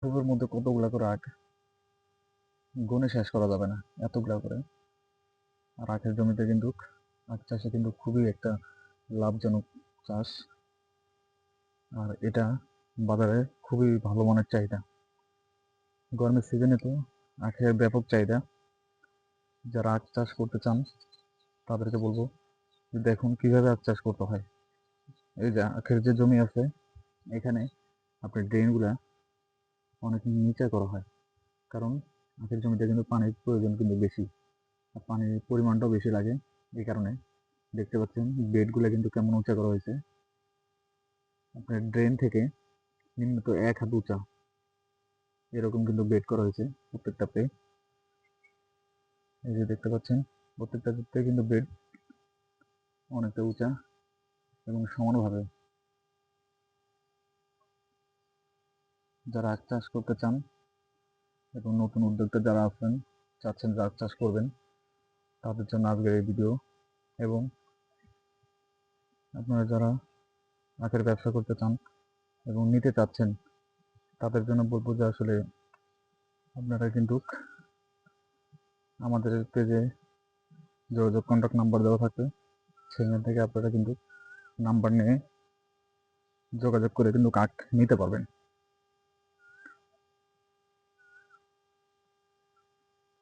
টবের মধ্যে কতগুলা করে আখ, গুণে শেষ করা যাবে না, এতগুলা করে। আর আখের জমিতে কিন্তু আখ চাষে কিন্তু খুবই একটা লাভজনক চাষ। আর এটা বাজারে খুবই ভালো মানের চাহিদা। গরমের সিজনে তো আখের ব্যাপক চাহিদা। যারা আখ চাষ করতে চান তাদেরকে বলবো যে দেখুন কিভাবে আখ চাষ করতে হয়। এই যে আখের যে জমি আছে, এখানে আপনার ড্রেনগুলা অনেক নিচে করা হয়, কারণ আখের জমিতে কিন্তু পানির প্রয়োজন কিন্তু বেশি, আর পানির পরিমাণটাও বেশি লাগে। এই কারণে দেখতে পাচ্ছেন বেডগুলো কিন্তু কেমন উঁচা করা হয়েছে। আপনার ড্রেন থেকে নিম্নত 1 হাত উঁচা এরকম কিন্তু বেড করা হয়েছে প্রত্যেকটাতে। এই যে দেখতে পাচ্ছেন প্রত্যেকটাতে কিন্তু বেড অনেকটা উঁচা এবং সমানভাবে। যারা আখ চাষ করতে চান এবং নতুন উদ্যোক্তা যারা আছেন, চাচ্ছেন যে আখ চাষ করবেন, তাদের জন্য আজকের এই ভিডিও। এবং আপনারা যারা আখের ব্যবসা করতে চান এবং নিতে চাচ্ছেন, তাদের জন্য বলবো যে আসলে আপনারা কিন্তু আমাদের পেজে যোগাযোগ কন্ট্যাক্ট নাম্বার দেওয়া থাকে, সেখান থেকে আপনারা কিন্তু নাম্বার নিয়ে যোগাযোগ করে কিন্তু আখ নিতে পারবেন।